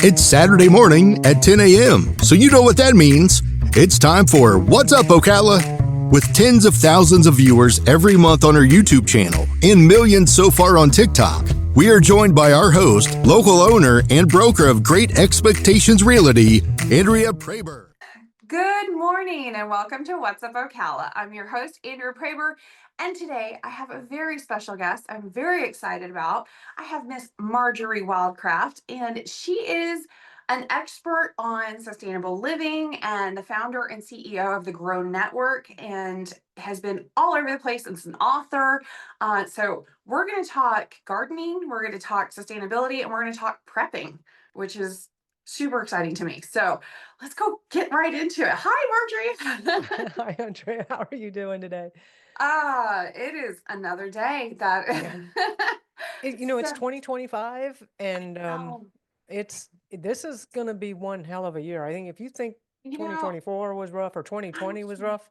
It's Saturday morning at 10 a.m., so you know what that means. It's time for What's Up, Ocala? With tens of thousands of viewers every month on our YouTube channel and millions so far on TikTok, we are joined by our host, local owner, and broker of Great Expectations Realty, Andrea Praber. Good morning and welcome to What's Up Ocala. I'm your host, Andrea Praber, and today I have a very special guest I'm very excited about. I have Miss Marjorie Wildcraft, and she is an expert on sustainable living and the founder and CEO of the Grow Network, and has been all over the place and is an author. So we're going to talk gardening, we're going to talk sustainability, and we're going to talk prepping, which is super exciting to me. So let's go get right into it. Hi, Marjorie. Hi, Andrea. How are you doing today? It is another day that It's 2025, and oh, this is going to be one hell of a year. I think if you think you know, 2024 was rough or 2020 was rough,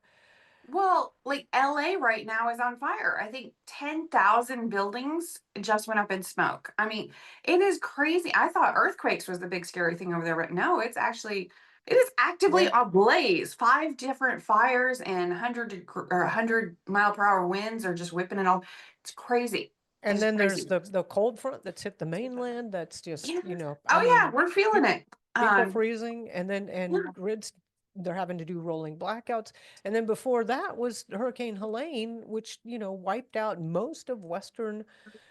well, like LA right now is on fire. I think 10,000 buildings just went up in smoke. I mean, it is crazy. I thought earthquakes was the big scary thing over there, but no, it is actively yeah. ablaze. 5 different fires and 100-mile-per-hour winds are just whipping it all. It's crazy. And It's then there's crazy. the cold front that's hit the mainland. That's just, Yeah. I Oh yeah, mean, we're feeling people it. people freezing, and then Yeah. grids, they're having to do rolling blackouts. And then before that was Hurricane Helene, which, wiped out most of western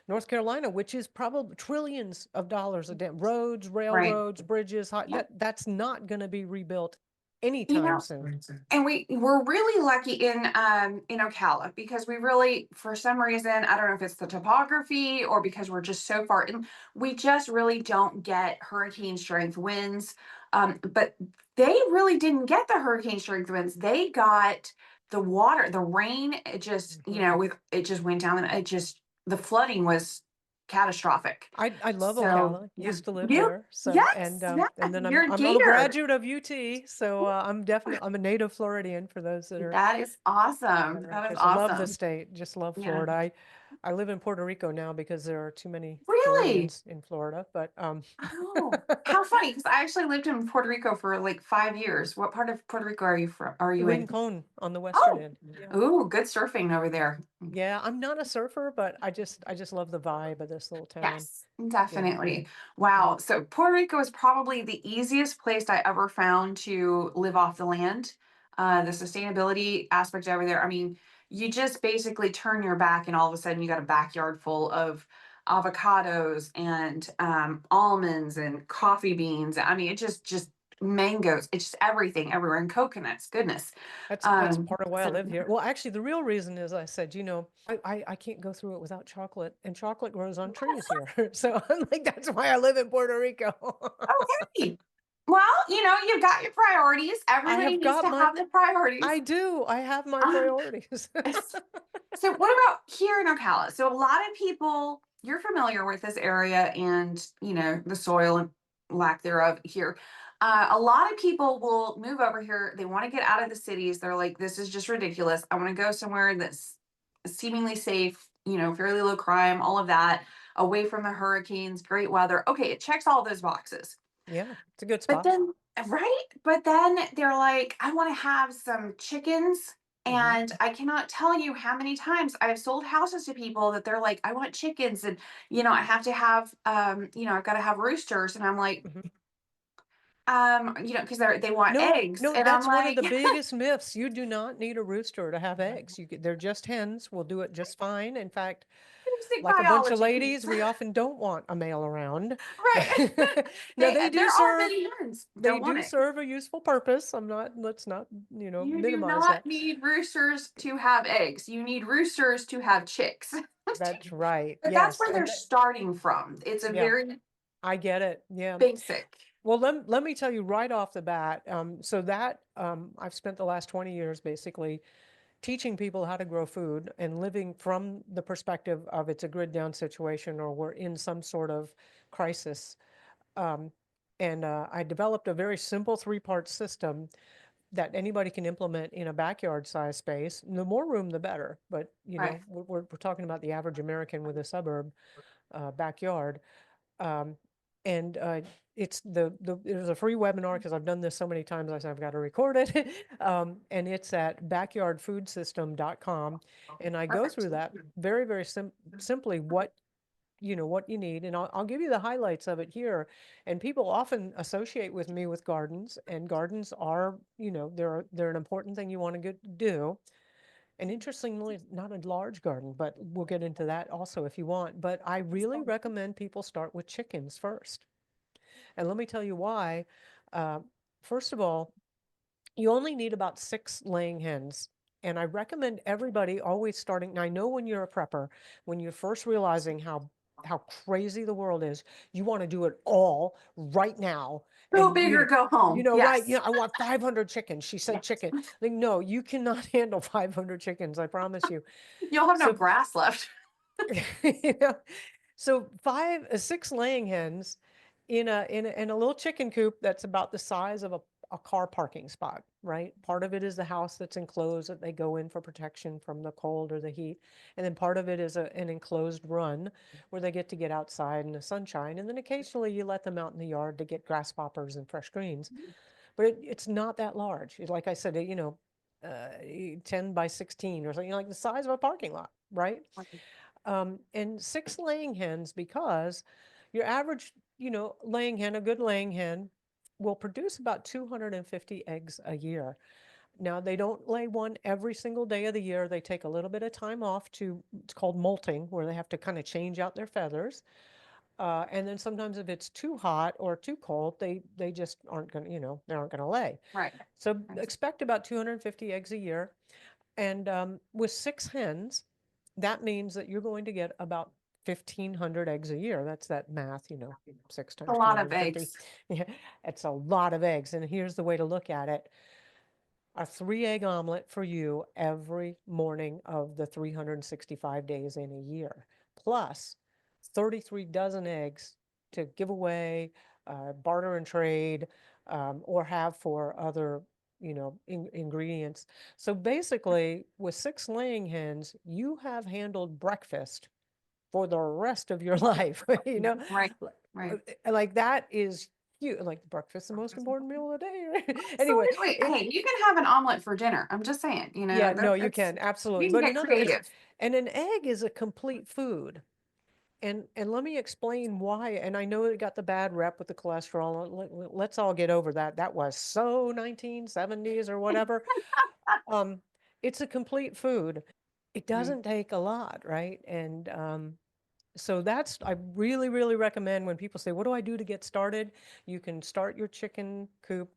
North Carolina, which is probably trillions of dollars a day. Roads, Right. railroads, bridges, Yeah. that's not going to be rebuilt You anytime know, soon. and we're really lucky in Ocala because we really, for some reason, I don't know if it's the topography or because we're just so far in, we just really don't get hurricane strength winds. But they really didn't get the hurricane strength winds. They got the water, the rain. It just, Mhm. with it just went down, and it just the flooding was catastrophic. I love So Ocala. yeah, Used to live you there. So yes, yeah, and then you're a I'm a gator. graduate of UT. So I'm a native Floridian for those that are That is awesome. That is just love the awesome. state. Just love Yeah. Florida. I live in Puerto Rico now because there are too many Really? Floridians in Florida. But Oh, how funny, because I actually lived in Puerto Rico for like 5 years. What part of Puerto Rico are you in? Rincon on the western Oh, end. Yeah. ooh, good surfing over there. Yeah, I'm not a surfer, but I just love the vibe of this little town. Yes, Yeah. definitely. Yeah. Wow. So Puerto Rico is probably the easiest place I ever found to live off the land. The sustainability aspect over there. I mean, you just basically turn your back and all of a sudden you got a backyard full of avocados and almonds and coffee beans. I mean, it just mangoes. It's just everything everywhere and coconuts. Goodness. That's part of why I So live here. Well, actually, the real reason is I said, I can't go through it without chocolate, and chocolate grows on trees here. So I'm like, that's why I live in Puerto Rico. okay. Well, you've got your priorities. I Everybody have needs got to my, have the priorities. I do. I have my Um, priorities. so what about here in Ocala? So a lot of people, you're familiar with this area and, the soil and lack thereof here. A lot of people will move over here. They want to get out of the cities. They're like, this is just ridiculous. I want to go somewhere that's seemingly safe, fairly low crime, all of that, away from the hurricanes, great weather. Okay, it checks all those boxes. Yeah, it's a good But spot. then right? But then they're like, "I wanna have some chickens," Hmm. and I cannot tell you how many times I've sold houses to people that they're like, "I want chickens," and, I have to have, I've gotta have roosters, and I'm like, Hmm. because they want No, eggs, no, and I'm that's one of like, the biggest myths. You do not need a rooster to have eggs. They're just hens. Will do it just fine. In fact, "Basic like a bunch of biology, ladies, peeps." we often don't want a male around. Right. Now they do There are serve many hens, they don't want do it. serve a useful purpose. Let's not, You do minimize that. not need roosters to have eggs, you need roosters to have chicks. That's right. But that's Yes. where they're starting from. It's a Yeah, very I get it. Yeah. basic. Well, let me tell you right off the bat. So that I've spent the last 20 years basically teaching people how to grow food and living from the perspective of it's a grid down situation or we're in some sort of crisis. Um, and I developed a very simple 3-part system that anybody can implement in a backyard size space. The more room, the better. But Right. we're talking about the average American with a suburb backyard. Um, And it's there's a free webinar because I've done this so many times. I said I've got to record it. And it's at backyardfoodsystem.com. And I go through Perfect. that very, very simply what what you need, and I'll give you the highlights of it here. And people often associate with me with gardens, and gardens are, they're an important thing you want to do. And interestingly, not a large garden, but we'll get into that also if you want. But I really recommend people start with chickens first. And let me tell you why. Uh, First of all, you only need about 6 laying hens. And I recommend everybody always starting. Now, I know when you're a prepper, when you're first realizing how crazy the world is, you want to do it all right now. Go And big or go home. right, Yes. I want 500 chickens. She said chicken. Like, no, you cannot handle 500 chickens, I promise you. You'll have no So, grass left. you know, so 6 laying hens in a little chicken coop that's about the size of a car parking spot, right? Part of it is the house that's enclosed that they go in for protection from the cold or the heat. And then part of it is an enclosed run where they get outside in the sunshine. And then occasionally you let them out in the yard to get grasshoppers and fresh greens. But it's not that large. Like I said, 10 by 16 or something, like the size of a parking lot, right? And 6 laying hens, because your average, laying hen, a good laying hen, will produce about 250 eggs a year. Now, they don't lay one every single day of the year. They take a little bit of time off it's called molting, where they have to kind of change out their feathers. And then sometimes if it's too hot or too cold, they just aren't going to, they aren't going to lay. Right. So expect about 250 eggs a year. And with 6 hens, that means that you're going to get about 1,500 eggs a year. That's that math, 6 A times lot of 250. eggs. Yeah, it's a lot of eggs. And here's the way to look at it. A 3-egg omelet for you every morning of the 365 days in a year, plus 33 dozen eggs to give away, barter and trade, or have for other, ingredients. So basically, with 6 laying hens, you have handled breakfast for the rest of your life. Right. Right. Like that is huge. Like breakfast, the most important meal of the day. Right? Anyway, Absolutely. Hey, you can have an omelet for dinner. I'm just saying, yeah, no, you that's, can absolutely. you can But get another, creative. and an egg is a complete food. And let me explain why. And I know it got the bad rep with the cholesterol. Let's all get over that. That was so 1970s or whatever. Um, it's a complete food. It Mhm. doesn't take a lot, right? And so I really, really recommend when people say, what do I do to get started? You can start your chicken coop.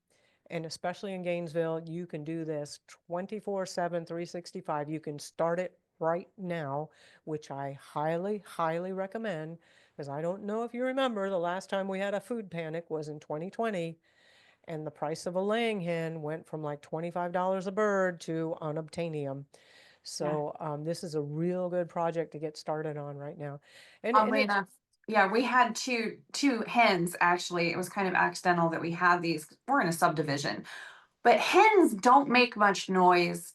And especially in Gainesville, you can do this 24/7, 365. You can start it right now, which I highly, highly recommend. Because I don't know if you remember, the last time we had a food panic was in 2020, and the price of a laying hen went from like $25 a bird to unobtainium. Yeah. So this is a real good project to get started on right now. And Oddly it's, enough, yeah, we had two hens actually. It was kind of accidental that we had these. We're in a subdivision, but hens don't make much noise.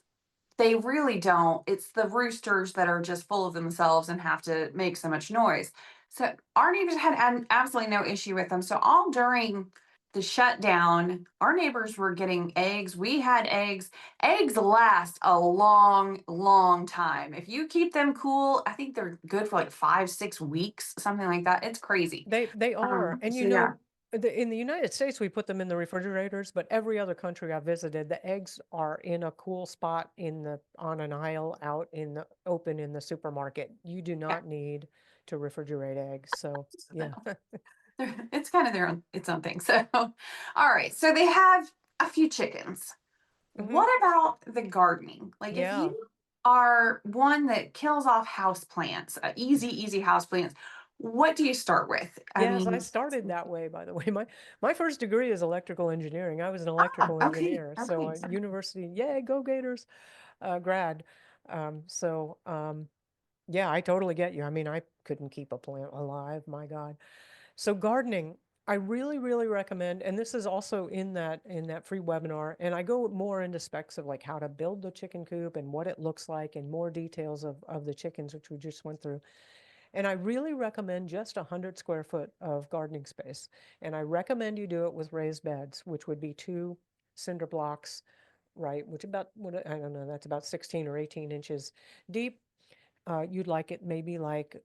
They really don't. It's the roosters that are just full of themselves and have to make so much noise. So our neighbors had absolutely no issue with them. So all during the shutdown, our neighbors were getting eggs. We had eggs. Eggs last a long, long time. If you keep them cool, I think they're good for like 5, 6 weeks, something like that. It's crazy. they are. And So yeah, in the United States, we put them in the refrigerators, but every other country I've visited, the eggs are in a cool spot on an aisle out in the open in the supermarket. You do yeah. not need to refrigerate eggs. So yeah. It's kind of its own thing. So, all right. So they have a few chickens. Hmm. What about the gardening? Like if Yeah. you are one that kills off house plants, easy house plants, what do you start with? I Yes, I mean, started that way, by the way. My first degree is electrical engineering. I was an electrical okay, engineer. So okay. So, university, yay, go Gators, grad. So yeah, I totally get you. I mean, I couldn't keep a plant alive, my God. So gardening, I really, really recommend, and this is also in that free webinar, and I go more into specs of like how to build the chicken coop and what it looks like and more details of the chickens, which we just went through. And I really recommend just 100 square foot of gardening space. And I recommend you do it with raised beds, which would be 2 cinder blocks, right? Which I don't know, that's about 16 or 18 inches deep. You'd like it maybe like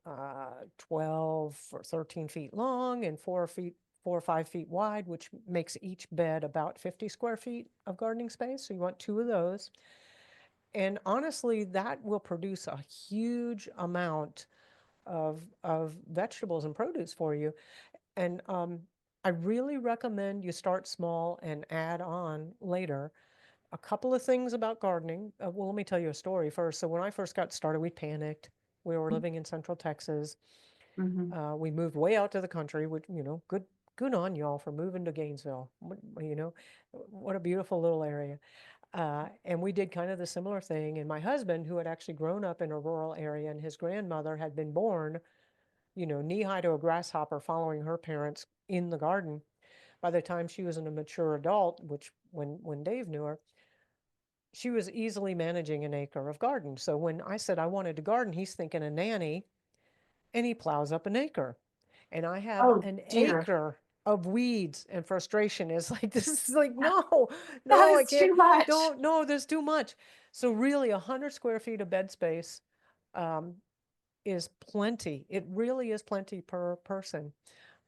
12 or 13 feet long and 4 or 5 feet wide, which makes each bed about 50 square feet of gardening space. So you want 2 of those. And honestly, that will produce a huge amount of vegetables and produce for you. And I really recommend you start small and add on later. A couple of things about gardening. Well, let me tell you a story first. So when I first got started, we panicked. We were living in Central Texas. Mm-hmm. We moved way out to the country, which, good on y'all for moving to Gainesville. What a beautiful little area. And we did kind of the similar thing. And my husband, who had actually grown up in a rural area, and his grandmother had been born, knee high to a grasshopper, following her parents in the garden. By the time she was a mature adult, which when Dave knew her, she was easily managing an acre of garden. So when I said I wanted to garden, he's thinking a nanny, and he plows up an acre. And I have Oh an dear. acre of weeds, and frustration is like, this is like, no, That no, I is can't, too much. don't, no, there's too much. So really 100 square feet of bed space um, is plenty. It really is plenty per person.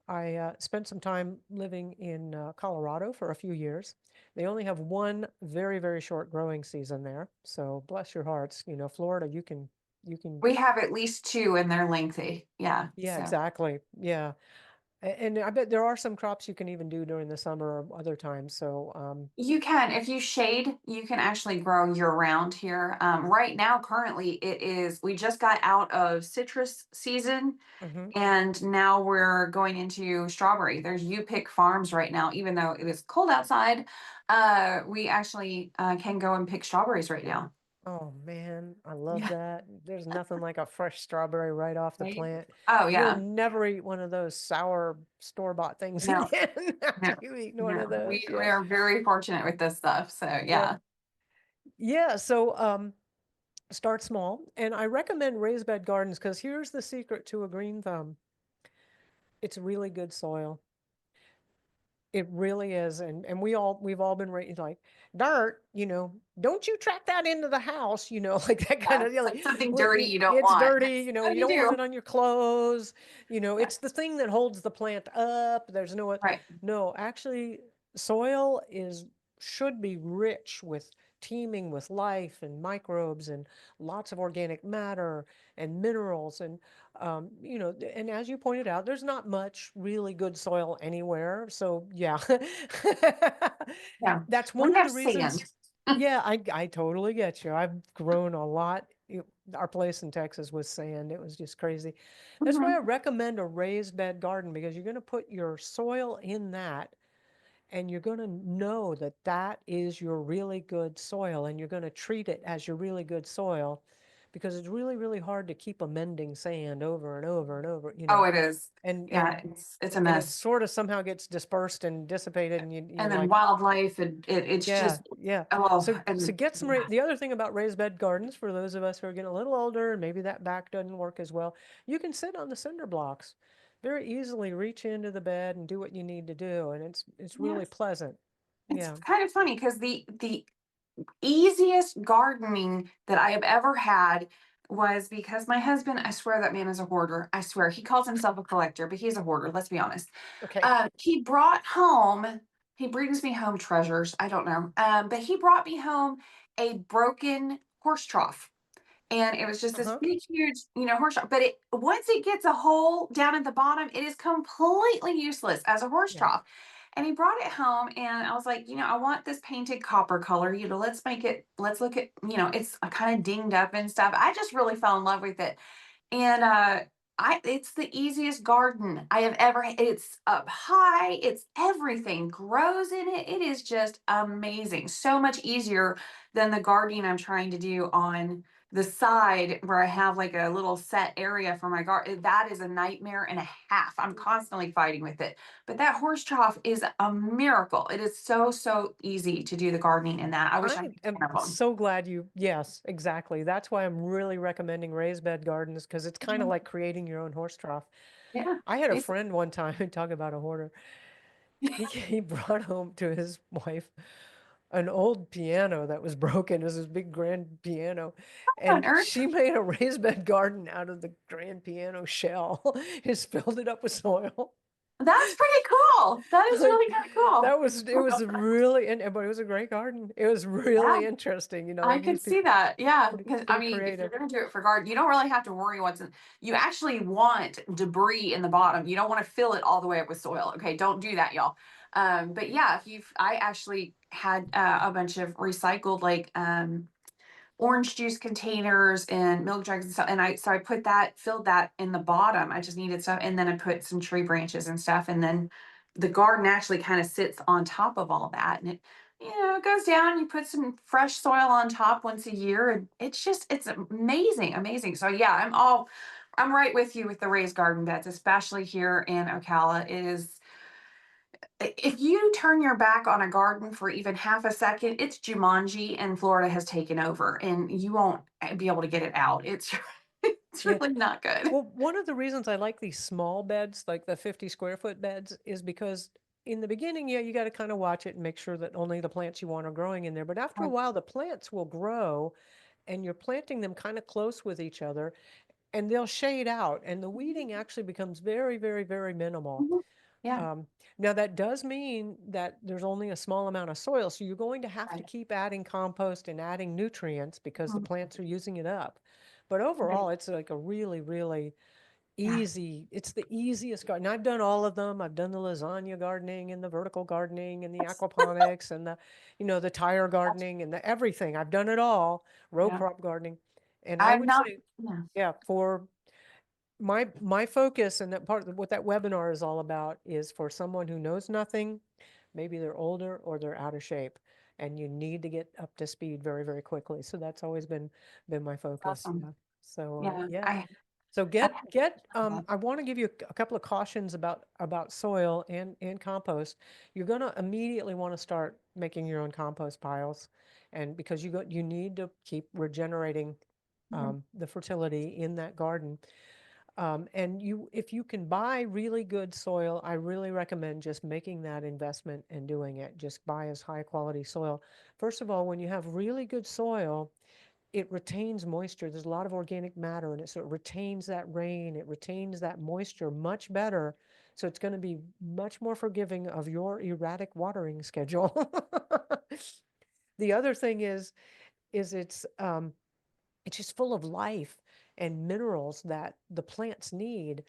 I spent some time living in Colorado for a few years. They only have one very, very short growing season there. So bless your hearts, Florida, you can, We have at least two and they're lengthy. Yeah. yeah, So exactly. Yeah. And I bet there are some crops you can even do during the summer or other times. So, you can, if you shade, you can actually grow year round here. Right now, currently, we just got out of citrus season mhm. and now we're going into strawberry. There's You Pick Farms right now, even though it is cold outside. We actually can go and pick strawberries right now. Oh man, I love Yeah. that. There's nothing like a fresh strawberry right off the Right? plant. Oh You'll yeah. never eat one of those sour store-bought things No, again no, after you've eaten one no. of those. We Yeah. are very fortunate with this stuff. So Yep. yeah. Yeah. So, start small. And I recommend raised bed gardens because here's the secret to a green thumb. It's really good soil. It really is. And we've all been raised like dirt, don't you track that into the house, like that kind Yeah. of It's deal. like Like, something dirty you don't it's want. dirty, What do you you don't want do? it on your clothes, Yeah. it's the thing that holds the plant up. There's Right. no, actually soil should be rich with teeming with life and microbes and lots of organic matter and minerals and as you pointed out, there's not much really good soil anywhere. So yeah, Yeah. that's We one of have the reasons. sand. Yeah, I totally get you. I've grown a lot. Our place in Texas was sand. It was just crazy. That's why I Mhm. recommend a raised bed garden because you're going to put your soil in that and you're going to know that that is your really good soil and you're going to treat it as your really good soil because it's really, really hard to keep amending sand over and over and over, Oh, it is. and Yeah, it's a and it mess. sort of somehow gets dispersed and dissipated and And you're then like, wildlife and it's yeah, just yeah. oh So and get yeah. the other thing about raised bed gardens for those of us who are getting a little older and maybe that back doesn't work as well, you can sit on the cinder blocks. Very easily reach into the bed and do what you need to do, and it's really Yes. pleasant. It's Yeah. kind of funny because the easiest gardening that I have ever had was because my husband, I swear that man is a hoarder. I swear he calls himself a collector, but he's a hoarder. Let's be honest. Okay. He brought home, he brings me home treasures. I don't know. But he brought me home a broken horse trough. And it was just this Uh-huh. big, huge, horse trough. But once it gets a hole down at the bottom, it is completely useless as a horse Yeah. trough. And he brought it home, and I was like, I want this painted copper color. Let's look at, it's kind of dinged up and stuff. I just really fell in love with it. And it's the easiest garden I have ever it's up high, it's everything grows in it. It is just amazing. So much easier than the gardening I'm trying to do on the side where I have like a little set area for my garden, that is a nightmare and a half. I'm constantly fighting with it. But that horse trough is a miracle. It is so, so easy to do the gardening in that. I wish I I had am 10 of them. so glad yes, exactly. That's why I'm really recommending raised bed gardens because it's kind of Mhm. like creating your own horse trough. Yeah. I had a Basi- friend one time, talk about a hoarder. He brought home to his wife an old piano that was broken. It was this big grand piano. on And earth? she made a raised bed garden out of the grand piano shell. Just filled it up with soil. That's pretty cool. That is Like really kind of cool. it was really, but it was a great garden. It was Yeah. really interesting, I like could these see people that. Yeah. pretty, Because I pretty mean, if you're creative. going to do it for garden, you don't really have to worry what's in. You actually want debris in the bottom. You don't want to fill it all the way up with soil. Okay. Don't do that, y'all. But yeah, I actually had a bunch of recycled like orange juice containers and milk jugs and stuff. And I put that, filled that in the bottom. I just needed stuff. And then I put some tree branches and stuff. And then the garden actually kind of sits on top of all that. And it goes down. You put some fresh soil on top once a year. And it's amazing, amazing. So yeah, I'm right with you with the raised garden beds, especially here in Ocala. It is if you turn your back on a garden for even half a second, it's Jumanji and Florida has taken over and you won't be able to get it out. It's it's Yeah. really not good. Well, one of the reasons I like these small beds, like the 50 square foot beds, is because in the beginning, yeah, you got to kind of watch it and make sure that only the plants you want are growing in there. But after a while, the plants will grow and you're planting them kind of close with each other and they'll shade out and the weeding actually becomes very, very, very minimal. Mhm. Yeah. Um, Now that does mean that there's only a small amount of soil, so you're going to have to Right. keep adding compost and adding nutrients because the Mhm. plants are using it up. But Right. overall, it's like a really, really Yeah. it's the easiest garden. I've done all of them. I've done the lasagna gardening and the vertical gardening and the aquaponics and the tire gardening and the everything. I've done it all, row Yeah. crop gardening. And I I'm would not. say, Yeah. yeah, for my focus and that part of what that webinar is all about is for someone who knows nothing, maybe they're older or they're out of shape and you need to get up to speed very, very quickly. So that's always been my focus. Awesome. Yeah. So Yeah. yeah. I So I I want to give you a couple of cautions about soil and compost. You're going to immediately want to start making your own compost piles, and because you need to keep regenerating Mhm. the fertility in that garden. And if you can buy really good soil, I really recommend just making that investment and doing it. Just buy as high quality soil. First of all, when you have really good soil, it retains moisture. There's a lot of organic matter in it, so it retains that rain, it retains that moisture much better. So it's going to be much more forgiving of your erratic watering schedule. The other thing is it's just full of life and minerals that the plants need.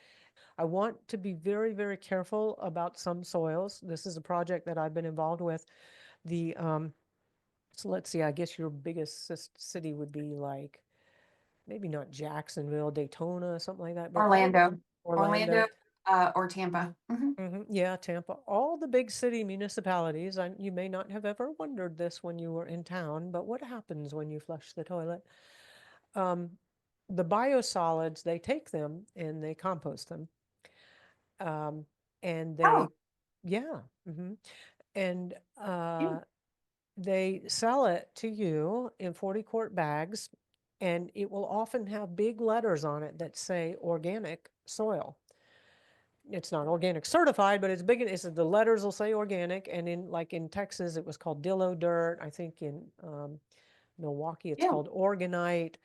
I want to be very, very careful about some soils. This is a project that I've been involved with. The So let's see, I guess your biggest city would be like maybe not Jacksonville, Daytona, something like that, but all the Orlando. Orlando. Orlando or Tampa. Yeah, Tampa, all the big city municipalities. You may not have ever wondered this when you were in town, but what happens when you flush the toilet? Um, the biosolids, they take them and they compost them. Um, and Oh, yeah, hmm and yeah. they sell it to you in 40 quart bags, and it will often have big letters on it that say organic soil. It's not organic certified, but it's big. The letters will say organic, and in Texas, it was called Dillo dirt. I think in Milwaukee, it's Yeah. called Organite.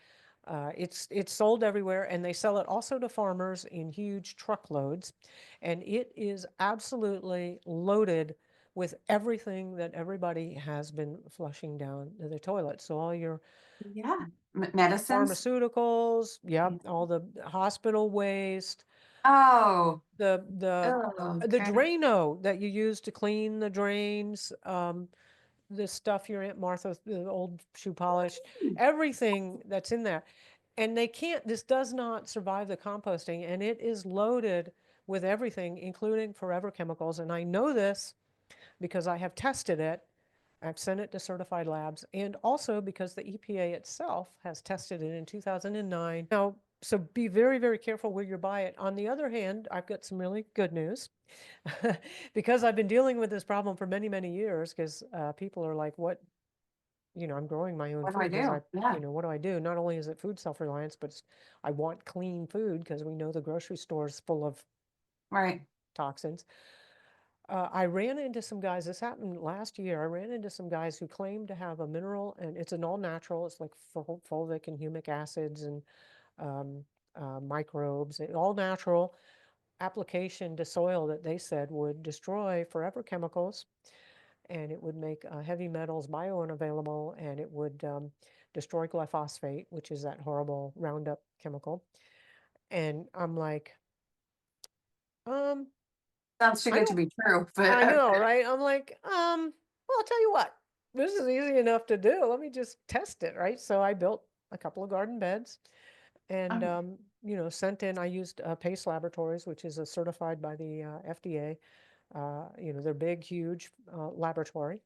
It's sold everywhere, and they sell it also to farmers in huge truckloads, and it is absolutely loaded with everything that everybody has been flushing down the toilet. So all your Yeah. Medicines. pharmaceuticals, Yeah. yep, all the hospital waste, Oh. the the Oh, the okay. Drano that you use to clean the drains, the stuff your Aunt Martha, the old shoe polish, everything that's in there. And this does not survive the composting, and it is loaded with everything, including forever chemicals. And I know this because I have tested it I've sent it to certified labs, and also because the EPA itself has tested it in 2009. Now, so be very, very careful where you buy it. On the other hand, I've got some really good news. Because I've been dealing with this problem for many, many years, because people are like, what, I'm growing my own What do I food because do? Yeah. what do I do? Not only is it food self-reliance, but I want clean food because we know the grocery store is full of Right. toxins. I ran into some guys, this happened last year. I ran into some guys who claim to have a mineral, and it's an all natural, it's like fulvic and humic acids and um, microbes, all natural application to soil that they said would destroy forever chemicals, and it would make heavy metals biounavailable, and it would destroy glyphosate, which is that horrible Roundup chemical. And I'm like, Sounds too I good to don't be true, but I know, okay. right? I'm like, well, I'll tell you what, this is easy enough to do. Let me just test it, right? So I built a couple of garden beds and, Oh, sent in, I used Pace Laboratories, which is certified by the FDA. They're big, huge laboratory.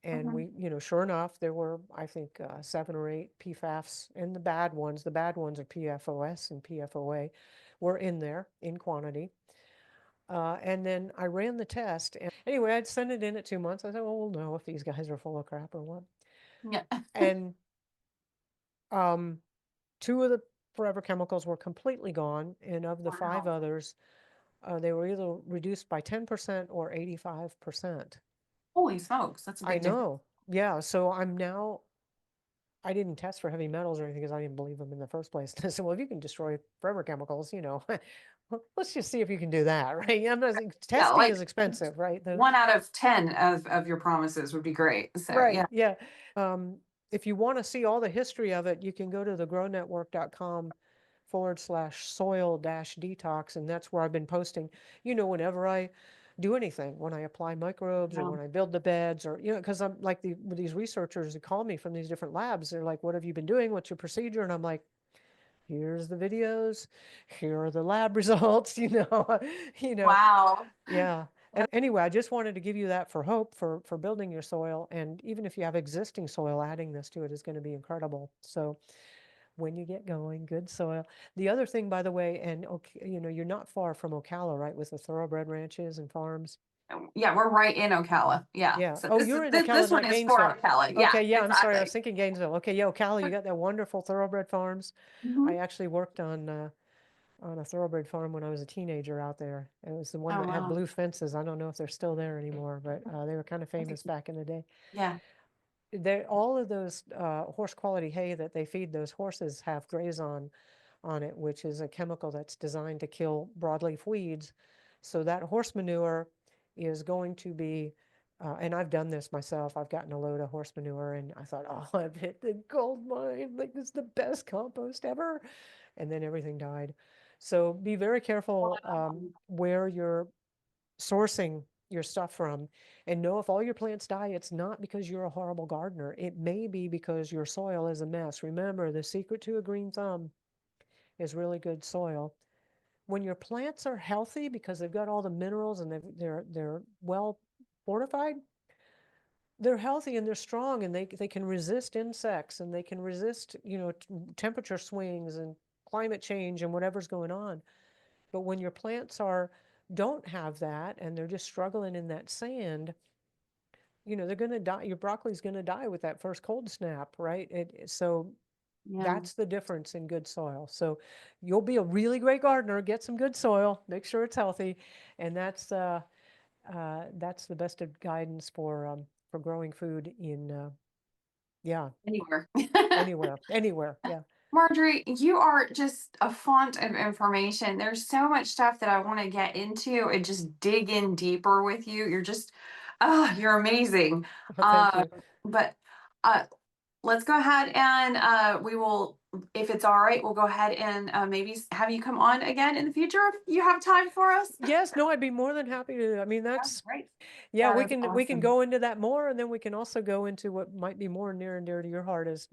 And mhm. we, sure enough, there were, I think, 7 or 8 PFAS, and the bad ones are PFOS and PFOA, were in there in quantity. And then I ran the test. And anyway, I'd send it in at 2 months. I said, well, we'll know if these guys are full of crap or what. Yeah. And um, 2 of the forever chemicals were completely gone. And of the 5 Wow. others, they were either reduced by 10% or 85%. Holy smokes, that's a I big difference. know. Yeah. So I didn't test for heavy metals or anything because I didn't believe them in the first place. I said, well, if you can destroy forever chemicals, let's just see if you can do that, right? Yeah, Testing like is expensive, right? 1 out of 10 of your promises would be great. So Right, yeah. yeah. If you want to see all the history of it, you can go to thegrownetwork.com/soil-detox, and that's where I've been posting, whenever I do anything, when I apply microbes or No. when I build the beds, or, because I'm like with these researchers who call me from these different labs, they're like, what have you been doing? What's your procedure? And I'm like, here's the videos, here are the lab results, you know, Wow. yeah. And anyway, I just wanted to give you that for hope for building your soil. And even if you have existing soil, adding this to it is going to be incredible. So when you get going, good soil. The other thing, by the way, and you're not far from Ocala, right, with the thoroughbred ranches and farms. Yeah, we're right in Ocala. Yeah. Yeah. So Oh, this is you're in this, Ocala, this one not is for Gainesville. Ocala. Yeah, Okay, yeah, I'm sorry. I was exactly. thinking Gainesville. Okay, yeah, Ocala, you got that wonderful thoroughbred farms. I Mhm. actually worked on a thoroughbred farm when I was a teenager out there. It was the one Oh that had wow. blue fences. I don't know if they're still there anymore, but they were kind of famous back in the day. Yeah. All of those horse quality hay that they feed those horses have grazon on it, which is a chemical that's designed to kill broadleaf weeds. So that horse manure is going to be, and I've done this myself. I've gotten a load of horse manure and I thought, oh, I've hit the gold mine. Like, this is the best compost ever. And then everything died. So be very careful Wow. where you're sourcing your stuff from, and know if all your plants die, it's not because you're a horrible gardener. It may be because your soil is a mess. Remember, the secret to a green thumb is really good soil. When your plants are healthy because they've got all the minerals and they're well fortified, they're healthy and they're strong, and they can resist insects, and they can resist, temperature swings and climate change and whatever's going on. But when your plants don't have that and they're just struggling in that sand, they're going to die. Your broccoli's going to die with that first cold snap, right? So Yeah. that's the difference in good soil. So you'll be a really great gardener. Get some good soil, make sure it's healthy, and that's the best of guidance for growing food in yeah, Anywhere. anywhere. Yeah. Marjorie, you are just a font of information. There's so much stuff that I want to get into and just dig in deeper with you. You're amazing. Thank Uh, you. but uh, let's go ahead and we will, if it's all right, we'll go ahead and maybe have you come on again in the future if you have time for us. Yes, no, I'd be more than happy to. I mean, That's great. yeah, Yeah, we that's can awesome. go into that more, and then we can also go into what might be more near and dear to your heart is,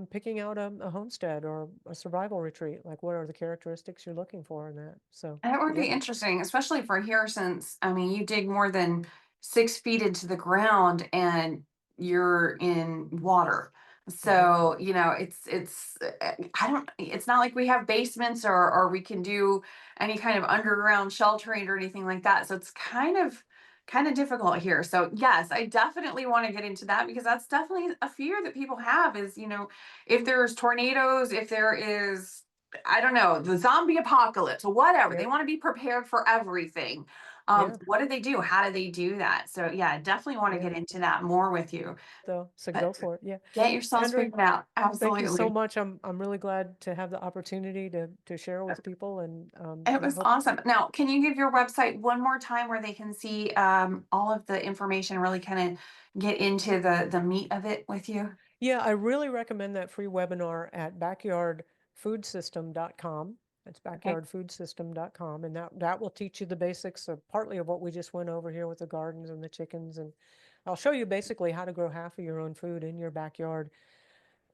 picking out a homestead or a survival retreat. Like, what are the characteristics you're looking for in that? So, And it would be yeah. interesting, especially for here, since I mean, you dig more than 6 feet into the ground and you're in water. So, it's not like we have basements or we can do any kind of underground sheltering or anything like that. So it's kind of difficult here. So yes, I definitely want to get into that because that's definitely a fear that people have is, if there's tornadoes, if there is, I don't know, the zombie apocalypse, whatever, Yeah. they want to be prepared for everything. Yeah. What do they do? How do they do that? So yeah, I definitely want to Yeah. get into that more with you. So But go for it. Yeah. get yourselves Andrea, figured out. thank you so Absolutely. much. I'm really glad to have the opportunity to share with people, and It yeah, was hope. awesome. Now, can you give your website one more time where they can see all of the information, really kind of get into the meat of it with you? Yeah, I really recommend that free webinar at backyardfoodsystem.com. That's Okay. backyardfoodsystem.com, and that will teach you the basics of partly of what we just went over here with the gardens and the chickens, and I'll show you basically how to grow half of your own food in your backyard.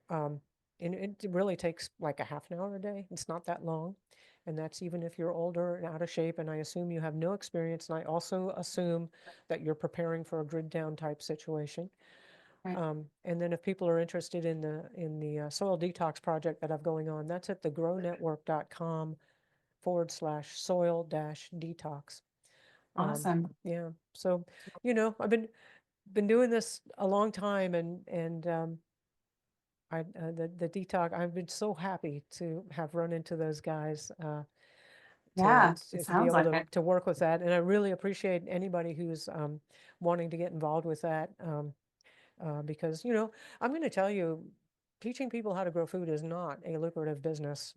Um, and it really takes like a half an hour a day. It's not that long. And that's even if you're older and out of shape. And I assume you have no experience. And I also assume that you're preparing for a grid down type situation. Right. And then if people are interested in the soil detox project that I've going on, that's at thegrownetwork.com/soil detox. Awesome. Yeah. So, I've been doing this a long time, and the detox. I've been so happy to have run into those guys, Yeah, it to be sounds able like it. to work with that, and I really appreciate anybody who's wanting to get involved with that, because I'm going to tell you, teaching people how to grow food is not a lucrative business.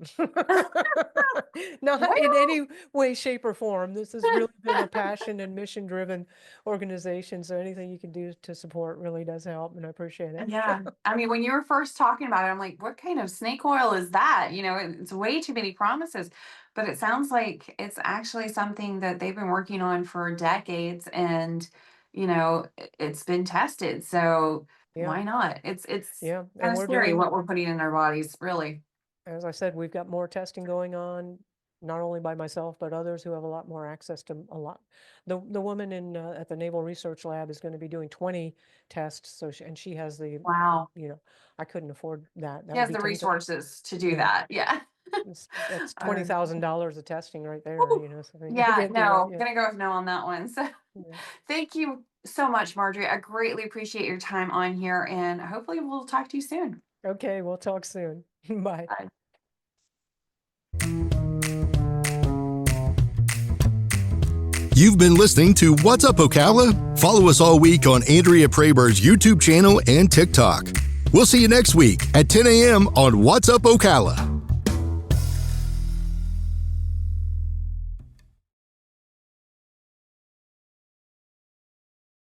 Not in Well, any way, shape, or form. This has really been a passion and mission-driven organization, so anything you can do to support really does help, and I appreciate it. yeah. I mean, when you were first talking about it, I'm like, what kind of snake oil is that? It's way too many promises. But it sounds like it's actually something that they've been working on for decades and, it's been tested. So Yeah, why not? It's yeah, kind and of we're scary doing, what we're putting in our bodies, really. as I said, we've got more testing going on, not only by myself, but others who have a lot more access to a lot. The woman at the Naval Research Lab is going to be doing 20 tests, and she has Wow. you know, I couldn't afford that. He That would has be the 10, resources to do yeah, that. Yeah. that's Uh, $20,000 of testing right there, whew. so I Yeah, can't do that. no, Yeah, gonna go with no on that one. So yeah. thank you so much, Marjorie. I greatly appreciate your time on here and hopefully we'll talk to you soon. Okay, we'll talk soon. Bye. Bye. You've been listening to What's Up, Ocala? Follow us all week on Andrea Praber's YouTube channel and TikTok. We'll see you next week at 10 a.m. on What's Up, Ocala.